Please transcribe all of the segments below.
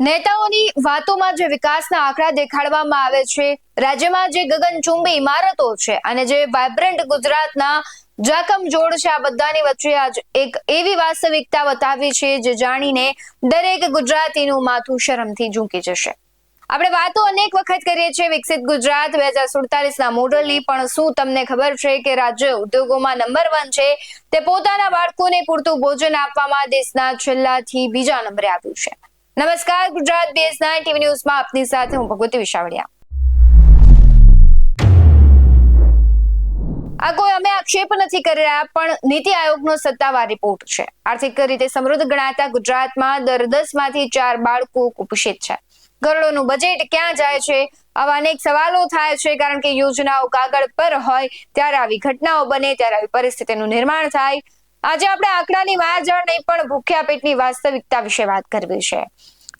નેતાઓની વાતોમાં જે વિકાસના આંકડા દેખાડવામાં આવે છે, રાજ્યમાં જે ગગનચુંબી ઇમારતો છે અને જે વાઇબ્રન્ટ ગુજરાતના જાકમજોડ છે, આ બધાની વચ્ચે આજ એક એવી વાસ્તવિકતા બતાવી છે જે જાણીને દરેક ગુજરાતીનું માથું શરમથી ઝૂકી જશે। આપણે વાતો અનેક વખત કરીએ છીએ વિકસિત ગુજરાત 2047ના મોડલની, પણ શું તમને ખબર છે કે રાજ્ય ઉદ્યોગોમાં નંબર 1 છે તે પોતાના બાળકોને પૂરતું ભોજન આપવામાં દેશના છેલ્લાથી બીજા નંબરે આવ્યું છે। નમસ્કાર, ગુજરાત BS9 ટીવી ન્યૂઝમાં આપની સાથે હું ભગવતી વિશાવડિયા। આ કોઈ અમે આક્ષેપ નથી કરી રહ્યા, પણ નીતિ આયોગનો સત્તાવાર રિપોર્ટ છે। આર્થિક રીતે સમૃદ્ધ ગણાતા ગુજરાતમાં દર 10માંથી 4 બાળકો કુપોષિત છે। કરોડોનું બજેટ ક્યાં જાય છે? આવા અનેક સવાલો થાય છે, કારણ કે યોજનાઓ કાગળ પર હોય ત્યારે આવી ઘટનાઓ બને, ત્યારે આવી પરિસ્થિતિનું નિર્માણ થાય। આજે આપણે આંકડાની માયાજાળ નહીં, પણ ભૂખ્યા પેટની વાસ્તવિકતા વિશે વાત કરવી છે।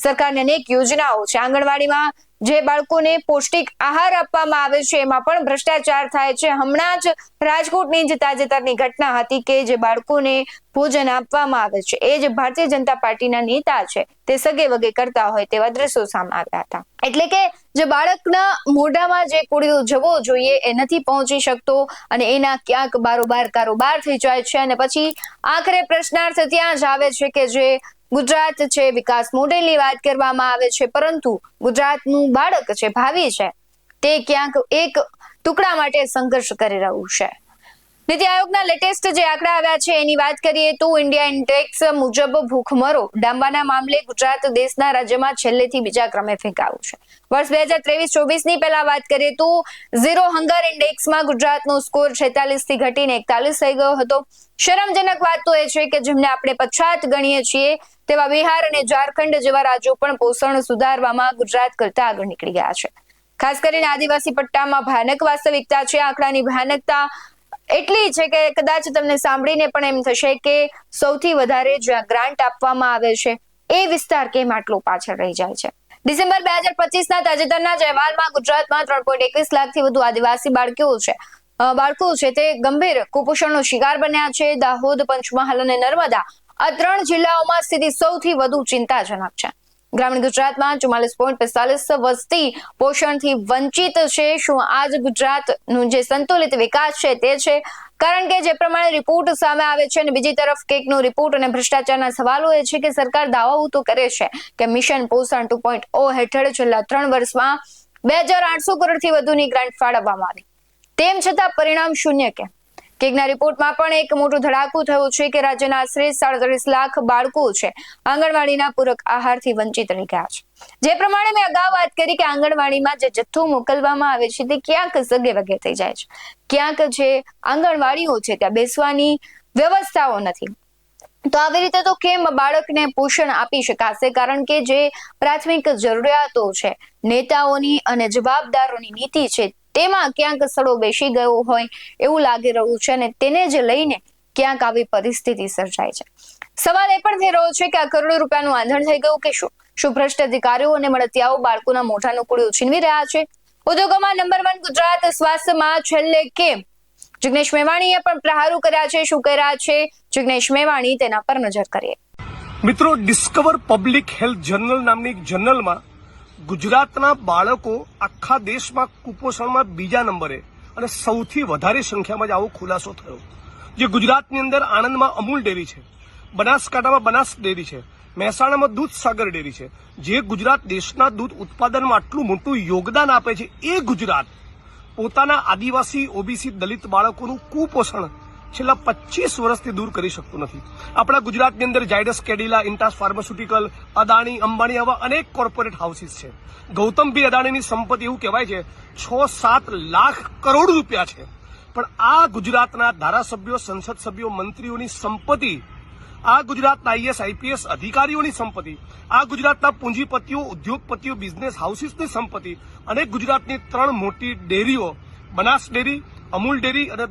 સરકારની અનેક યોજનાઓ છે, આંગણવાડીમાં જે બાળકોને પૌષ્ટિક આહાર આપવામાં આવે છે એમાં પણ ભ્રષ્ટાચાર થાય છે। હમણાં જ રાજકોટની જ તાજેતરની ઘટના હતી કે જે બાળકોને ભોજન આપવામાં આવે છે એ જ ભારતીય જનતા પાર્ટીના નેતા છે તે સગે વગે કરતા હોય તેવા દ્રશ્યો સામે આવ્યા હતા। એટલે કે જે બાળકના મોઢામાં જે કોળિયો જવો જોઈએ એ નથી પહોંચી શકતો અને એના ક્યાંક બારોબાર કારોબાર થઈ જાય છે, અને પછી આખરે પ્રશ્નાર્થ ત્યાં જ આવે છે કે જે ગુજરાત છે, વિકાસ મોડેલની વાત કરવામાં આવે છે, પરંતુ ગુજરાતનું બાળક છે, ભાવિ છે, તે ક્યાંક એક ટુકડા માટે સંઘર્ષ કરી રહ્યું છે। નીતિ આયોગના લેટેસ્ટ જે આંકડા આવ્યા છે એની વાત કરીએ તો ઇન્ડિયા ઇન્ડેક્સ મુજબ ભૂખમરો ડામવાના મામલે ગુજરાત દેશના રાજ્યમાં છેલ્લેથી બીજા ક્રમે ફેંકાયું છે। વર્ષ 2023-24ની પહેલા વાત કરીએ તો ઝીરો હંગર ઇન્ડેક્સમાં ગુજરાતનો સ્કોર 46 થી ઘટીને 41 થઈ ગયો હતો। શરમજનક વાત તો એ છે કે જેમને આપણે પછાત ગણીએ છીએ તેવા બિહાર અને ઝારખંડ જેવા રાજ્યો પણ પોષણ સુધારવામાં ગુજરાત કરતા આગળ નીકળી ગયા છે। ખાસ કરીને આદિવાસી પટ્ટામાં ભયાનક વાસ્તવિકતા છે। આંકડાની ભયાનકતા એટલી છે કે કદાચ તમને સાંભળીને પણ એમ થશે કે સૌથી વધારે જ્યાં ગ્રાન્ટ આપવામાં આવે છે એ વિસ્તાર કેમ આટલો પાછળ રહી જાય છે। ડિસેમ્બર 2025ના તાજેતરના અહેવાલમાં ગુજરાતમાં 3.21 લાખથી વધુ આદિવાસી બાળકો છે તે ગંભીર કુપોષણનો શિકાર બન્યા છે। દાહોદ, પંચમહાલ અને નર્મદા આ 3 જિલ્લાઓમાં સ્થિતિ સૌથી વધુ ચિંતાજનક છે। ગ્રામીણ ગુજરાતમાં 44.45% વસ્તી પોષણથી વંચિત છે। શું આજ ગુજરાતનું જે સંતુલિત વિકાસ છે તે છે? કારણ કે જે પ્રમાણે રિપોર્ટ સામે આવે છે અને બીજી તરફ કેકનો રિપોર્ટ અને ભ્રષ્ટાચારના સવાલો એ છે કે સરકાર દાવાઓ તો કરે છે કે મિશન પોષણ 2.0 હેઠળ છેલ્લા 3 વર્ષમાં 2800 કરોડથી વધુની ગ્રાન્ટ ફાળવવામાં આવી, તેમ છતાં પરિણામ શૂન્ય કેમ? કેકના રિપોર્ટમાં પણ એક મોટું ધડાકું થયું છે કે રાજ્યના આશરે 37 લાખ બાળકો છે આંગણવાડીના પૂરક આહારથી વંચિત રહી ગયા છે। જે પ્રમાણે મેં અગાઉ વાત કરી કે આંગણવાડીમાં જે જથ્થો મોકલવામાં આવે છે તે ક્યાંક સગે વગે થઈ જાય છે, ક્યાંક જે આંગણવાડીઓ છે ત્યાં બેસવાની વ્યવસ્થાઓ નથી। તો આવી રીતે તો કેમ બાળકને પોષણ આપી શકાશે? કારણ કે જે પ્રાથમિક જરૂરિયાતો છે, નેતાઓની અને જવાબદારોની નીતિ છે તેમાં ક્યાંક સડો બેસી ગયો હોય એવું લાગી રહ્યું છે અને તેને જ લઈને ક્યાંક આવી પરિસ્થિતિ સર્જાય છે। સવાલ એ પણ થઈ રહ્યો છે કે આ કરોડો રૂપિયાનું આંધણ થઈ ગયું કે શું ભ્રષ્ટ અધિકારીઓ અને મળતિયાઓ બાળકોના મોઢાનો કોળિયો છીનવી રહ્યા છે? ઉદ્યોગોમાં નંબર 1 ગુજરાત, સ્વાસ્થ્યમાં છેલ્લે કેમ? જિગ્નેશ મેવાણીએ પણ પ્રહારો કર્યા છે। શું કર્યા છે જિગ્નેશ મેવાણી, તેના પર નજર કરીએ। મિત્રો, ડિસ્કવર પબ્લિક હેલ્થ જર્નલ નામની એક જર્નલમાં ગુજરાતના બાળકો આખા દેશમાં કુપોષણમાં બીજા નંબરે અને સૌથી વધારે સંખ્યામાં જ આવો ખુલાસો થયો। જે ગુજરાતની અંદર આણંદમાં અમૂલ ડેરી છે, બનાસકાંઠામાં બનાસ ડેરી છે, મહેસાણામાં દૂધસાગર ડેરી છે, જે ગુજરાત દેશના દૂધ ઉત્પાદનમાં આટલું મોટું યોગદાન આપે છે, એ ગુજરાત પોતાના આદિવાસી, ઓબીસી, દલિત બાળકોનું કુપોષણ છેલ્લા 25 વર્ષથી દૂર કરી શકતું નથી। આપણા ગુજરાતની અંદર ઝાયડસ કેડિલા, ઇન્ટાસ ફાર્માસ્યુટિકલ, અદાણી, અંબાણી આવા અનેક કોર્પોરેટ હાઉસીસ છે। ગૌતમભાઈ અદાણીની સંપત્તિ એવું કહેવાય છે 6-7 લાખ કરોડ રૂપિયા છે, પણ આ ગુજરાતના ધારાસભ્યો, સંસદ સભ્યો, મંત્રીઓની સંપત્તિ, આ ગુજરાતના આઈએસ, આઈપીએસ અધિકારીઓની સંપત્તિ, આ ગુજરાતના પૂંજીપતિઓ, ઉદ્યોગપતિઓ, બિઝનેસ હાઉસીસની સંપત્તિ અને ગુજરાતની 3 મોટી ડેરીઓ, બનાસ ડેરી, અમૂલ ડેરી અને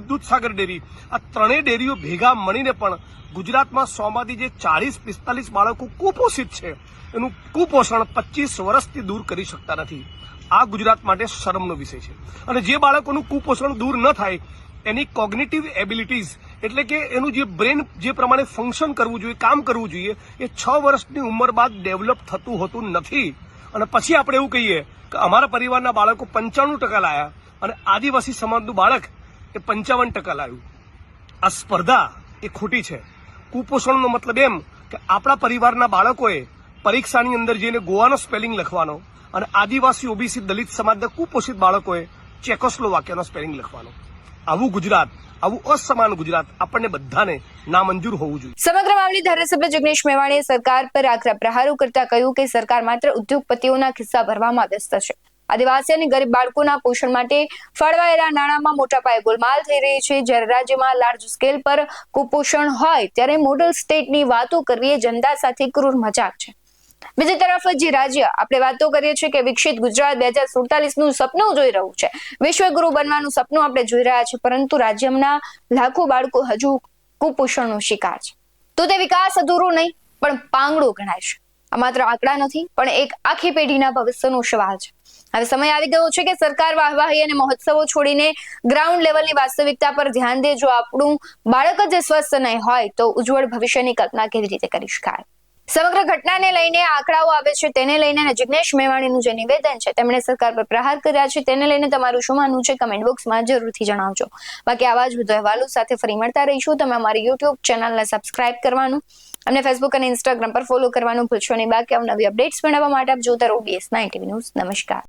દૂધસાગર ડેરી, આ 3 ડેરીઓ ભેગા મળીને પણ ગુજરાતમાં 100માંથી જે 40-45 બાળકો કુપોષિત છે એનું કુપોષણ 25 વર્ષથી દૂર કરી શકતા નથી। આ ગુજરાત માટે શરમનો વિષય છે। અને જે બાળકોનું કુપોષણ દૂર ન થાય એની કોગ્નિટિવ એબિલિટીઝ, એટલે કે એનું જે બ્રેન જે પ્રમાણે ફંક્શન કરવું જોઈએ, કામ કરવું જોઈએ, એ 6 વર્ષની ઉંમર બાદ ડેવલપ થતું હોતું નથી. અને પછી આપણે એવું કહીએ કે અમારા પરિવારના બાળકો 95% લાયા અને આદિવાસી સમાજનું બાળક એ 55% લાવ્યું. આ સ્પર્ધા એ ખોટી છે. કુપોષણનો મતલબ એમ કે આપણા પરિવારના બાળકોએ પરીક્ષાની અંદર જઈને ગોવાનો સ્પેલિંગ લખવાનો અને આદિવાસી ઓબીસી દલિત સમાજના કુપોષિત બાળકોએ ચેકોસ્લોવાકિયાનો સ્પેલિંગ લખવાનો. આવું ગુજરાત, આવું અસમાન ગુજરાત આપણને બધાને નામંજૂર હોવું જોઈએ. સમગ્ર મામલે ધારાસભ્ય જિગ્નેશ મેવાણીએ સરકાર પર આકરા પ્રહારો કરતા કહ્યું કે સરકાર માત્ર ઉદ્યોગપતિઓના ખિસ્સા ભરવામાં વ્યસ્ત છે. આદિવાસી અને ગરીબ બાળકોના પોષણ માટે ફાળવાયેલા નાણાંમાં મોટા પાયે ગોલમાલ થઈ રહી છે. જ્યારે રાજ્યમાં લાર્જ સ્કેલ પર કુપોષણ હોય ત્યારે મોડલ સ્ટેટની વાતો કરવી એ જનતા સાથે ક્રૂર મજાક છે. બીજી તરફ જે રાજ્ય આપણે વાતો કરીએ છીએ કે વિકસિત ગુજરાત 2047નું સપનું જોઈ રહ્યું છે, વિશ્વગુરુ બનવાનું સપનું આપણે જોઈ રહ્યા છીએ, પરંતુ રાજ્યના લાખો બાળકો હજુ કુપોષણનો શિકાર છે. તો તે વિકાસ અધૂરો નહીં પણ પાંગડો ગણાય છે. આ માત્ર આંકડા નથી પણ એક આખી પેઢીના ભવિષ્યનો સવાલ છે. હવે સમય આવી ગયો છે કે સરકાર વાહવાહી અને મહોત્સવો છોડીને ગ્રાઉન્ડ લેવલની વાસ્તવિકતા પર ધ્યાન દે. જો આપણું બાળક જ સ્વસ્થ નહીં હોય તો ઉજ્જવળ ભવિષ્યની કલ્પના કેવી રીતે કરી શકાય? સમગ્ર ઘટનાને લઈને આંકડાઓ આવે છે, તેને લઈને જિગ્નેશ મેવાણીનું જે નિવેદન છે તેમણે સરકાર પર પ્રહાર કર્યા છે, તેને લઈને તમારું શું માનવું છે કમેન્ટ બોક્સમાં જરૂરથી જણાવજો. બાકી આવા જ વધુ અહેવાલો સાથે ફરી મળતા રહીશું. તમે અમારી યુટ્યુબ ચેનલને સબસ્ક્રાઇબ કરવાનું અને ફેસબુક અને ઇન્સ્ટાગ્રામ પર ફોલો કરવાનું ભૂલશો નહીં. બાકી નવી અપડેટ્સ મેળવવા માટે આપ જોતા રહો BS9 TV ન્યૂઝ. નમસ્કાર.